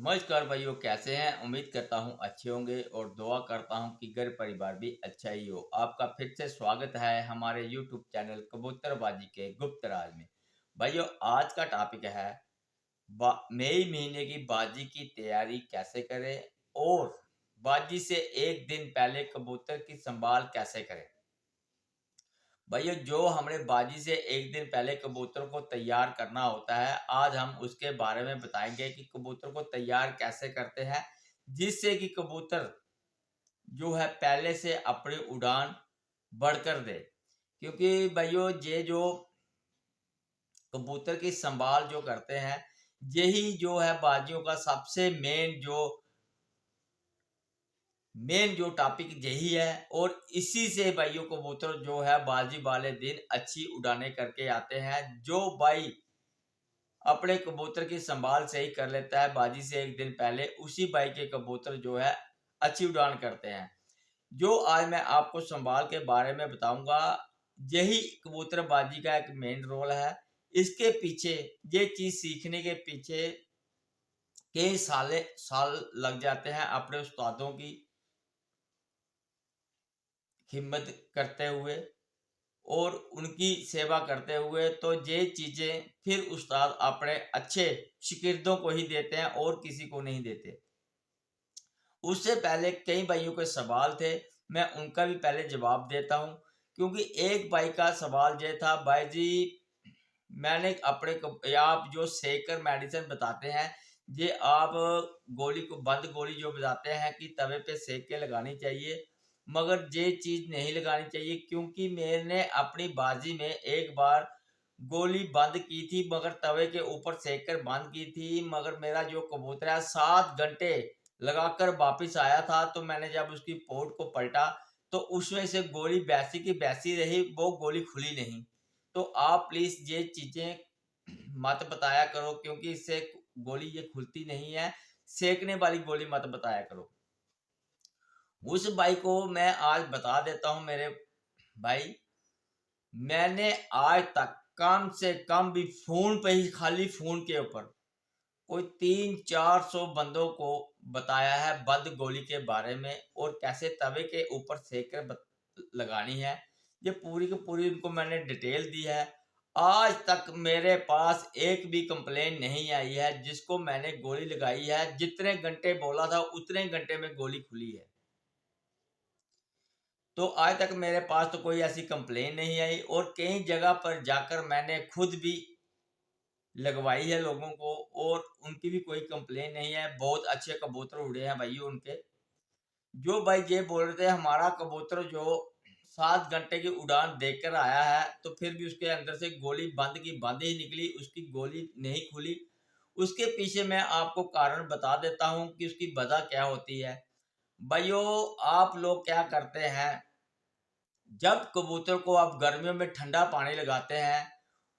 नमस्कार भाइयों, कैसे हैं। उम्मीद करता हूं अच्छे होंगे और दुआ करता हूं कि घर परिवार भी अच्छा ही हो। आपका फिर से स्वागत है हमारे YouTube चैनल कबूतरबाजी के गुप्त राज में। भाइयों, आज का टॉपिक है मई महीने की बाजी की तैयारी कैसे करें और बाजी से एक दिन पहले कबूतर की संभाल कैसे करें। भैया, जो हमने बाजी से एक दिन पहले कबूतर को तैयार करना होता है, आज हम उसके बारे में बताएंगे कि कबूतर को तैयार कैसे करते हैं, जिससे कि कबूतर जो है पहले से अपनी उड़ान बढ़कर दे। क्योंकि भाइयों, ये जो कबूतर की संभाल जो करते हैं, यही जो है बाजियों का सबसे मेन जो टॉपिक यही है। और इसी से भाइयों कबूतर जो है बाजी वाले दिन अच्छी उड़ाने करके आते हैं। जो भाई अपने कबूतर की संभाल सही कर लेता है बाजी से एक दिन पहले, उसी भाई के कबूतर जो है अच्छी उड़ान करते हैं। जो आज मैं आपको संभाल के बारे में बताऊंगा, यही कबूतरबाजी का एक मेन रोल है। इसके पीछे, ये चीज सीखने के पीछे कई साल लग जाते हैं अपने उस्तादों की हिम्मत करते हुए और उनकी सेवा करते हुए। तो ये चीजें फिर उस्ताद अपने अच्छे शागिर्दों को ही देते हैं और किसी को नहीं देते। उससे पहले कई भाइयों के सवाल थे, मैं उनका भी पहले जवाब देता हूं। क्योंकि एक भाई का सवाल ये था, भाई जी मैंने आप जो सेकर मेडिसिन बताते हैं, ये आप गोली को बंद गोली जो बताते हैं कि तवे पे सेक के लगानी चाहिए, मगर ये चीज नहीं लगानी चाहिए। क्योंकि मैंने अपनी बाजी में एक बार गोली बंद की थी, मगर तवे के ऊपर सेक कर बंद की थी, मगर मेरा जो कबूतर है 7 घंटे लगाकर वापिस आया था। तो मैंने जब उसकी पोर्ट को पलटा तो उसमें से गोली वैसी की वैसी रही, वो गोली खुली नहीं। तो आप प्लीज ये चीजें मत बताया करो, क्योंकि इससे गोली ये खुलती नहीं है। सेकने वाली गोली मत बताया करो। उस भाई को मैं आज बता देता हूं, मेरे भाई, मैंने आज तक कम से कम भी फोन पे ही, खाली फोन के ऊपर कोई 300-400 बंदों को बताया है बंद गोली के बारे में, और कैसे तवे के ऊपर सेक कर लगानी है। ये पूरी की पूरी उनको मैंने डिटेल दी है। आज तक मेरे पास एक भी कंप्लेन नहीं आई है जिसको मैंने गोली लगाई है, जितने घंटे बोला था उतने घंटे में गोली खुली है। तो आज तक मेरे पास तो कोई ऐसी कंप्लेन नहीं आई, और कई जगह पर जाकर मैंने खुद भी लगवाई है लोगों को, और उनकी भी कोई कंप्लेन नहीं है। बहुत अच्छे कबूतर उड़े हैं भाई उनके। जो भाई ये बोल रहे थे हमारा कबूतर जो 7 घंटे की उड़ान देकर आया है, तो फिर भी उसके अंदर से गोली बंद की बंद ही निकली, उसकी गोली नहीं खुली। उसके पीछे मैं आपको कारण बता देता हूँ कि उसकी वजह क्या होती है। भाइयों, आप लोग क्या करते हैं, जब कबूतर को आप गर्मियों में ठंडा पानी लगाते हैं,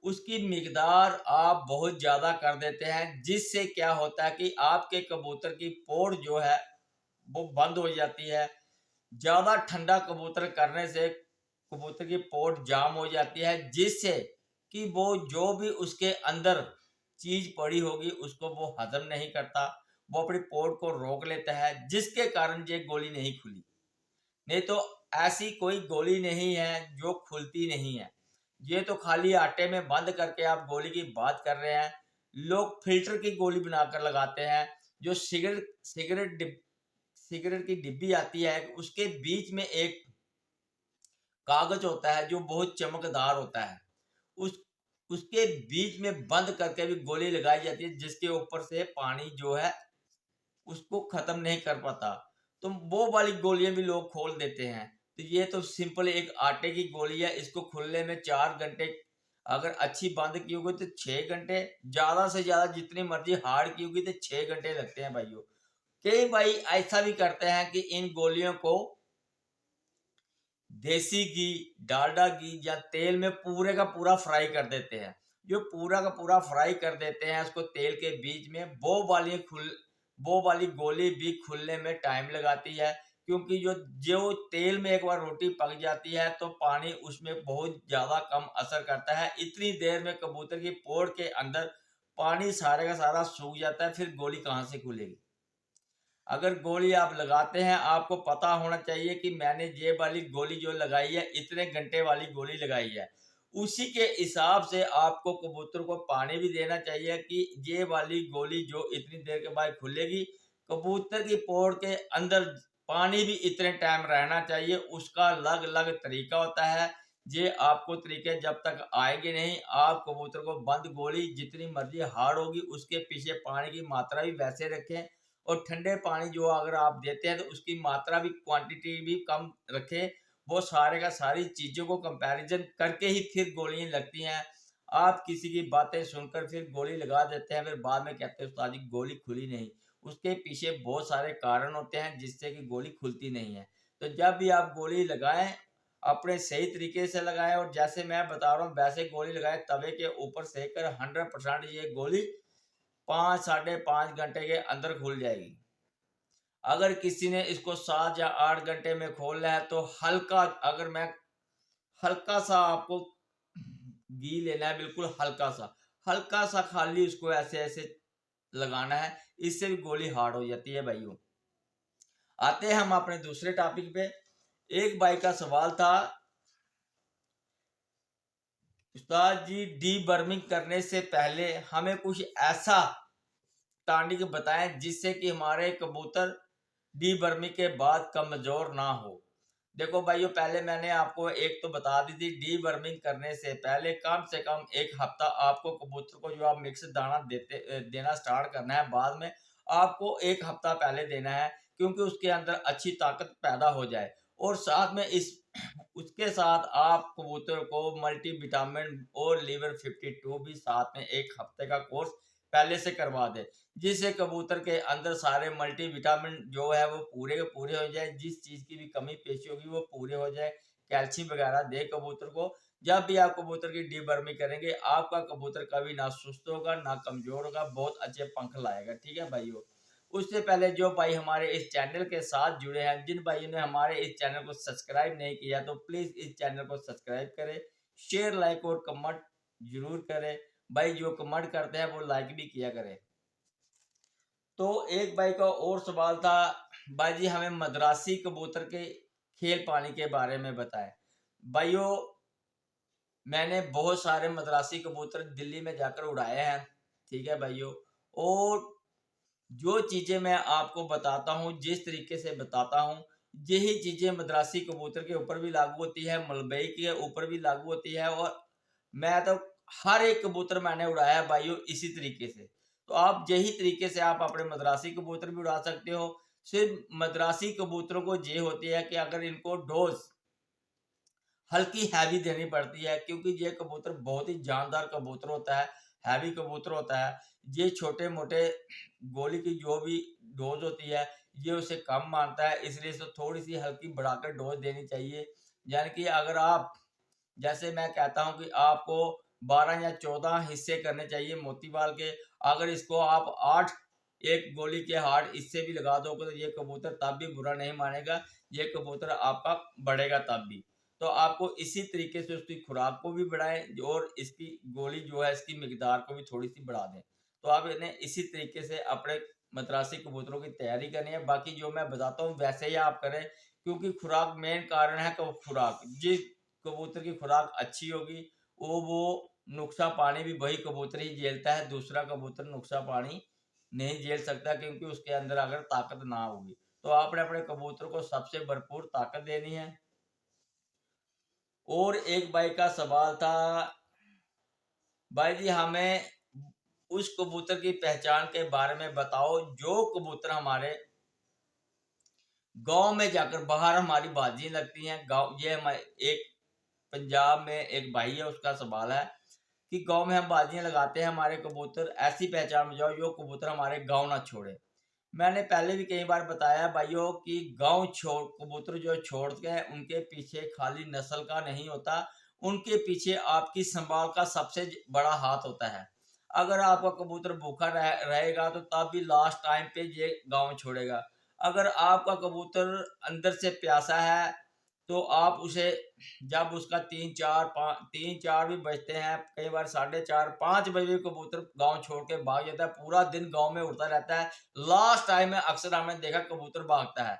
उसकी मिकदार आप बहुत ज़्यादा कर देते हैं, जिससे क्या होता है कि आपके कबूतर की पोर जो है वो बंद हो जाती है। ज़्यादा ठंडा कबूतर करने से कबूतर की पोर जाम हो जाती है, जिससे कि वो जो भी उसके अंदर चीज़ पड़ी होगी उसको वो हजम नहीं करता, वो अपनी पोर को रोक लेता है, जिसके कारण ये गोली नहीं खुली। नहीं तो ऐसी कोई गोली नहीं है जो खुलती नहीं है। ये तो खाली आटे में बंद करके आप गोली की बात कर रहे हैं। लोग फिल्टर की गोली बनाकर लगाते हैं। जो सिगरेट की डिब्बी आती है, उसके बीच में एक कागज होता है जो बहुत चमकदार होता है। उस उसके बीच में बंद करके भी गोली लगाई जाती है, जिसके ऊपर से पानी जो है उसको खत्म नहीं कर पाता। तो वो वाली गोलियां भी लोग खोल देते हैं। तो ये तो सिंपल एक आटे की गोली है, इसको खुलने में 4 घंटे, अगर अच्छी बंद की होगी तो 6 घंटे, ज्यादा से ज्यादा जितनी मर्जी हार्ड की होगी तो 6 घंटे लगते हैं भाइयों। कई भाई ऐसा भी करते हैं कि इन गोलियों को देसी घी, डालडा घी या तेल में पूरे का पूरा फ्राई कर देते हैं। जो पूरा का पूरा फ्राई कर देते हैं उसको तेल के बीच में, वो वाली गोली भी खुलने में टाइम लगाती है। क्योंकि जो जो तेल में एक बार रोटी पक जाती है तो पानी उसमें बहुत ज्यादा कम असर करता है। इतनी देर में कबूतर की पोर के अंदर पानी सारे का सारा सूख जाता है, फिर गोली कहाँ से खुलेगी। अगर गोली आप लगाते हैं, आपको पता होना चाहिए कि मैंने ये वाली गोली जो लगाई है इतने घंटे वाली गोली लगाई है, उसी के हिसाब से आपको कबूतर को पानी भी देना चाहिए कि ये वाली गोली जो इतनी देर के बाद खुलेगी, कबूतर की पोड़ के अंदर पानी भी इतने टाइम रहना चाहिए। उसका अलग अलग तरीका होता है। ये आपको तरीके जब तक आएंगे नहीं, आप कबूतर को बंद गोली जितनी मर्जी हार्ड होगी उसके पीछे पानी की मात्रा भी वैसे रखें, और ठंडे पानी जो अगर आप देते हैं तो उसकी मात्रा भी, क्वांटिटी भी कम रखें। वो सारे का सारी चीज़ों को कंपैरिजन करके ही फिर गोलियां लगती हैं। आप किसी की बातें सुनकर फिर गोली लगा देते हैं, फिर बाद में कहते हैं उस्ताद जी गोली खुली नहीं। उसके पीछे बहुत सारे कारण होते हैं जिससे कि गोली खुलती नहीं है। तो जब भी आप गोली लगाएं, अपने सही तरीके से लगाएं, और जैसे मैं बता रहा हूँ वैसे गोली लगाएं। तवे के ऊपर सेक कर 100% ये गोली 5 साढ़े 5 घंटे के अंदर खुल जाएगी। अगर किसी ने इसको 7 या 8 घंटे में खोलना है तो हल्का, अगर मैं हल्का सा आपको घी लेना है, बिल्कुल हल्का सा खाली उसको ऐसे ऐसे लगाना है, इससे भी गोली हार्ड हो जाती है भाइयों। आते हैं हम अपने दूसरे टॉपिक पे। एक भाई का सवाल था, उस्ताद जी डीबर्मिंग करने से पहले हमें कुछ ऐसा टॉनिक बताएं जिससे कि हमारे कबूतर डीबर्मिंग के बाद कमजोर ना हो। देखो भाइयों, पहले मैंने आपको एक तो बता दी थी, डीवर्मिंग करने से पहले कम से कम 1 हफ्ता आपको कबूतर को जो आप मिक्स दाना देना स्टार्ट करना है, बाद में आपको 1 हफ्ता पहले देना है, क्योंकि उसके अंदर अच्छी ताकत पैदा हो जाए। और साथ में इस उसके साथ आप कबूतर को मल्टी विटामिन और लीवर 52 भी साथ में 1 हफ्ते का कोर्स पहले से करवा दे, जिससे कबूतर के अंदर सारे मल्टी विटामिन जो है वो पूरे के पूरे हो जाए, जिस चीज़ की भी कमी पेशी होगी वो पूरे हो जाए। कैल्शियम वगैरह दे कबूतर को। जब भी आप कबूतर की डीवर्मिंग करेंगे, आपका कबूतर कभी ना सुस्त होगा ना कमजोर होगा, बहुत अच्छे पंख लाएगा। ठीक है भाइयों। उससे पहले जो भाई हमारे इस चैनल के साथ जुड़े हैं, जिन भाइयों ने हमारे इस चैनल को सब्सक्राइब नहीं किया तो प्लीज इस चैनल को सब्सक्राइब करें, शेयर लाइक और कमेंट जरूर करें। भाई जो कमेंट करते हैं वो लाइक भी किया करें। तो एक भाई का और सवाल था, भाई जी हमें मद्रासी कबूतर के खेल पानी के बारे में बताएं। भाइयों, मैंने बहुत सारे मद्रासी कबूतर दिल्ली में जाकर उड़ाए हैं। ठीक है भाइयों। और जो चीज़ें मैं आपको बताता हूँ, जिस तरीके से बताता हूँ, यही चीज़ें मद्रासी कबूतर के ऊपर भी लागू होती है, मलबई के ऊपर भी लागू होती है। और मैं तो हर एक कबूतर मैंने उड़ाया है भाइयों इसी तरीके से। तो आप यही तरीके से आप अपने मद्रासी कबूतर भी उड़ा सकते हो। सिर्फ मद्रासी कबूतरों को ये होती है कि अगर इनको डोज हल्की हैवी देनी पड़ती है, क्योंकि ये कबूतर बहुत ही जानदार कबूतर होता है, हैवी कबूतर होता है। ये छोटे मोटे गोली की जो भी डोज होती है ये उसे कम मानता है, इसलिए इसको थोड़ी सी हल्की बढ़ाकर डोज देनी चाहिए। यानी कि अगर आप, जैसे मैं कहता हूं कि आपको 12 या 14 हिस्से करने चाहिए मोती बाल के, अगर इसको आप 8 एक गोली के हार्ट इससे भी लगा दोगे तो ये कबूतर तब भी बुरा नहीं मानेगा, ये कबूतर आपका बढ़ेगा तब भी। तो आपको इसी तरीके से उसकी खुराक को भी बढ़ाएं और इसकी गोली जो है इसकी मिकदार को भी थोड़ी सी बढ़ा दें। तो आप इन्हें इसी तरीके से अपने मद्रासी कबूतरों की तैयारी करनी है। बाकी जो मैं बताता हूँ वैसे ही आप करें, क्योंकि खुराक मेन कारण है। खुराक, जिस कबूतर की खुराक अच्छी होगी वो नुक्सा पानी भी वही कबूतर ही झेलता है, दूसरा कबूतर नुक्सा पानी नहीं झेल सकता, क्योंकि उसके अंदर अगर ताकत ना होगी। तो आपने अपने कबूतर को सबसे भरपूर ताकत देनी है। और एक भाई का सवाल था, भाई जी हमें उस कबूतर की पहचान के बारे में बताओ जो कबूतर हमारे गांव में जाकर बाहर हमारी बाजी लगती हैं। गांव, ये हमारे एक पंजाब में एक भाई है, उसका सवाल है कि गांव में हम बाजियां लगाते हैं, हमारे कबूतर ऐसी पहचान में जाओ जो कबूतर हमारे गांव ना छोड़े। मैंने पहले भी कई बार बताया भाइयों कि गांव छोड़ कबूतर जो छोड़ते हैं उनके पीछे खाली नस्ल का नहीं होता, उनके पीछे आपकी संभाल का सबसे बड़ा हाथ होता है। अगर आपका कबूतर भूखा रहेगा तो तब भी लास्ट टाइम पे ये गांव छोड़ेगा। अगर आपका कबूतर अंदर से प्यासा है तो आप उसे जब उसका 3-4 भी बजते हैं, कई बार 4:30-5 बजे कबूतर गांव छोड़ के भाग जाता है, पूरा दिन गांव में उड़ता रहता है। लास्ट टाइम में अक्सर हमने देखा कबूतर भागता है।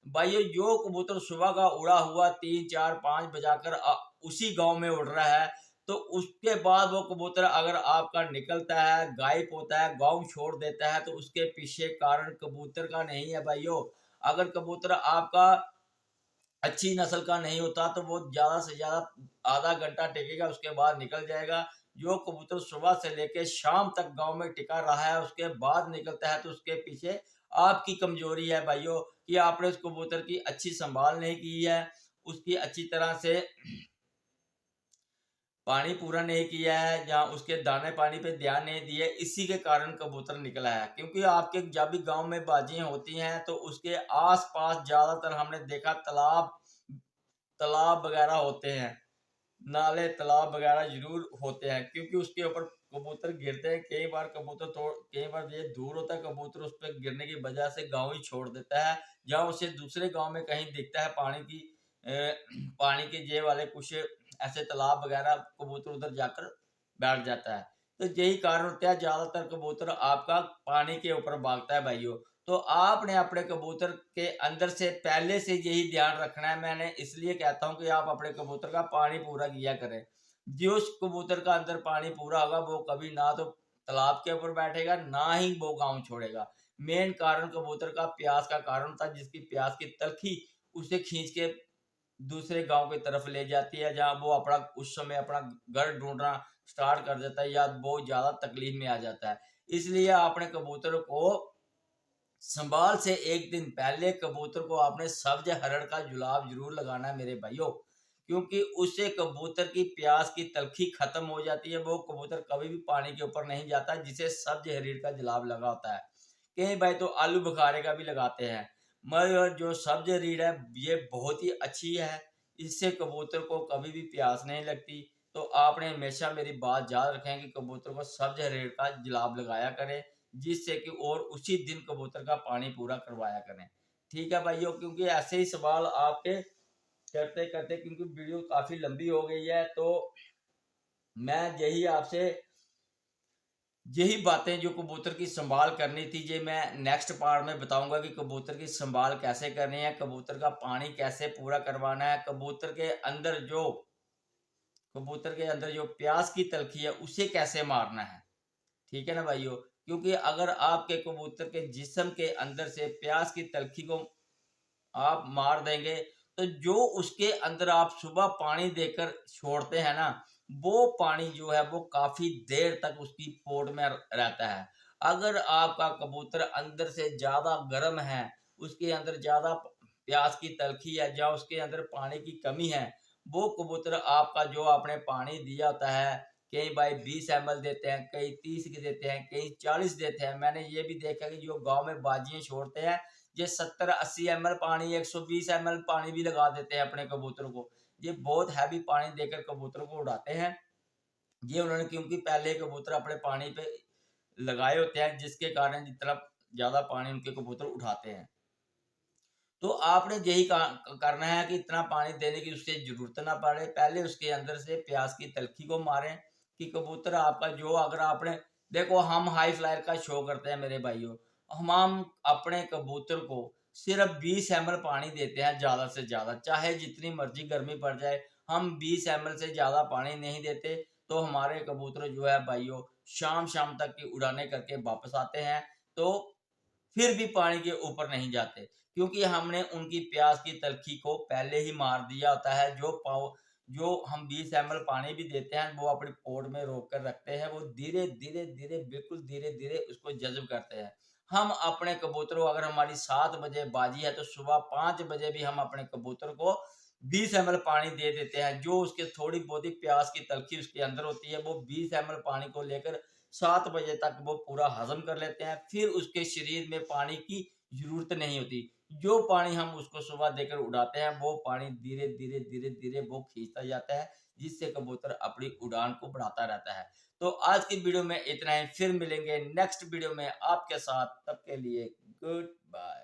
भाई जो कबूतर सुबह का उड़ा हुआ 3-4-5 बजाकर उसी गांव में उड़ रहा है, तो उसके बाद वो कबूतर अगर आपका निकलता है, गायब होता है, गांव छोड़ देता है, तो उसके पीछे कारण कबूतर का नहीं है भाइयों। अगर कबूतर आपका अच्छी नस्ल का नहीं होता तो वो ज्यादा से ज्यादा आधा घंटा टिकेगा, उसके बाद निकल जाएगा। जो कबूतर सुबह से लेकर शाम तक गांव में टिका रहा है, उसके बाद निकलता है, तो उसके पीछे आपकी कमजोरी है भाइयों, कि आपने उस कबूतर की अच्छी संभाल नहीं की है, उसकी अच्छी तरह से पानी पूरा नहीं किया है, या उसके दाने पानी पे ध्यान नहीं दिया, इसी के कारण कबूतर निकला है। क्योंकि आपके जब भी गांव में बाजियां होती हैं तो उसके आसपास ज्यादातर हमने देखा तालाब तालाब वगैरह होते हैं, नाले तालाब वगैरह जरूर होते हैं, क्योंकि उसके ऊपर कबूतर गिरते हैं। कई बार ये दूर होता है कबूतर, उस पर गिरने की वजह से गांव ही छोड़ देता है, या उसे दूसरे गांव में कहीं दिखता है पानी के जे वाले कुछ ऐसे तालाब वगैरह, कबूतर उधर जाकर बैठ जाता है। तो यही कारण होता है, ज्यादातर कबूतर आपका पानी के ऊपर भागता है भाइयों। तो आपने अपने कबूतर के अंदर से पहले से यही ध्यान रखना है। मैंने इसलिए कहता हूं कि आप अपने कबूतर का पानी पूरा किया करें। जो उस कबूतर का अंदर पानी पूरा होगा, वो कभी ना तो तालाब के ऊपर बैठेगा, ना ही वो गांव छोड़ेगा। मेन कारण कबूतर का प्यास का कारण था, जिसकी प्यास की तलखी उसे खींच के दूसरे गांव की तरफ ले जाती है, जहां वो अपना उस समय अपना घर ढूंढना स्टार्ट कर देता है, या बहुत ज्यादा तकलीफ में आ जाता है। इसलिए आपने कबूतर को संभाल से एक दिन पहले कबूतर को आपने सब्ज हरड़ का जुलाब जरूर लगाना है मेरे भाइयों, क्योंकि उससे कबूतर की प्यास की तलखी खत्म हो जाती है। वो कबूतर कभी भी पानी के ऊपर नहीं जाता जिसे सब्ज हरीड़ का जुलाब लगा होता है। कई भाई तो आलू बुखारे का भी लगाते हैं, मगर जो सब्ज हरीड़ है ये बहुत ही अच्छी है, इससे कबूतर को कभी भी प्यास नहीं लगती। तो आपने हमेशा मेरी बात याद रखें कि कबूतर को सब्ज हरीड़ का जुलाब लगाया करें, जिससे कि और उसी दिन कबूतर का पानी पूरा करवाया करें। ठीक है भाइयों, क्योंकि ऐसे ही सवाल आपके करते करते, क्योंकि वीडियो काफी लंबी हो गई है, तो मैं यही बातें जो कबूतर की संभाल करनी थी, ये मैं नेक्स्ट पार्ट में बताऊंगा कि कबूतर की संभाल कैसे करनी है, कबूतर का पानी कैसे पूरा करवाना है, कबूतर के अंदर जो प्यास की तलखी है उसे कैसे मारना है। ठीक है ना भाइयों, क्योंकि अगर आपके कबूतर के जिस्म के अंदर से प्यास की तलखी को आप मार देंगे, तो जो उसके अंदर आप सुबह पानी देकर छोड़ते हैं ना, वो पानी जो है वो काफी देर तक उसकी पोट में रहता है। अगर आपका कबूतर अंदर से ज्यादा गर्म है, उसके अंदर ज्यादा प्यास की तलखी है, या उसके अंदर पानी की कमी है, वो कबूतर आपका जो आपने पानी दिया होता है, कई भाई 20 ml देते हैं, कई 30 की देते हैं, कई 40 देते हैं। मैंने ये भी देखा कि जो गांव में बाजियां छोड़ते हैं, ये 70-80 ml पानी, 120 ml पानी भी लगा देते हैं अपने कबूतरों को। ये बहुत हैवी पानी देकर कबूतरों को उड़ाते हैं। ये उन्होंने, क्योंकि पहले कबूतर अपने पानी पे लगाए होते हैं, जिसके कारण जितना ज्यादा पानी उनके कबूतर उठाते हैं। तो आपने यही करना है कि इतना पानी देने की उससे जरूरत ना पड़े, पहले उसके अंदर से प्यास की तलखी को मारें, कि कबूतर आपका जो, अगर आपने देखो, हम हाई फ्लायर का शो करते हैं मेरे भाइयों, हम अपने कबूतर को सिर्फ 20 ml पानी देते हैं, ज्यादा से ज्यादा, चाहे जितनी मर्जी गर्मी पड़ जाए, हम 20 ml से ज्यादा पानी नहीं देते। तो हमारे कबूतर जो है भाइयों, शाम शाम तक की उड़ाने करके वापस आते हैं, तो फिर भी पानी के ऊपर नहीं जाते, क्योंकि हमने उनकी प्यास की तलखी को पहले ही मार दिया होता है। जो हम 20 ml पानी भी देते हैं, वो अपनी पोट में रोक कर रखते हैं, वो धीरे धीरे धीरे, बिल्कुल धीरे धीरे उसको जज्ब करते हैं। हम अपने कबूतरों, अगर हमारी 7 बजे बाजी है, तो सुबह 5 बजे भी हम अपने कबूतर को 20 ml पानी दे देते हैं। जो उसके थोड़ी बहुत ही प्यास की तलखी उसके अंदर होती है, वो 20 ml पानी को लेकर 7 बजे तक वो पूरा हजम कर लेते हैं, फिर उसके शरीर में पानी की जरूरत नहीं होती। जो पानी हम उसको सुबह देकर उड़ाते हैं, वो पानी धीरे धीरे धीरे धीरे वो खींचता जाता है, जिससे कबूतर अपनी उड़ान को बढ़ाता रहता है। तो आज की वीडियो में इतना ही, फिर मिलेंगे नेक्स्ट वीडियो में आपके साथ, तब के लिए गुड बाय।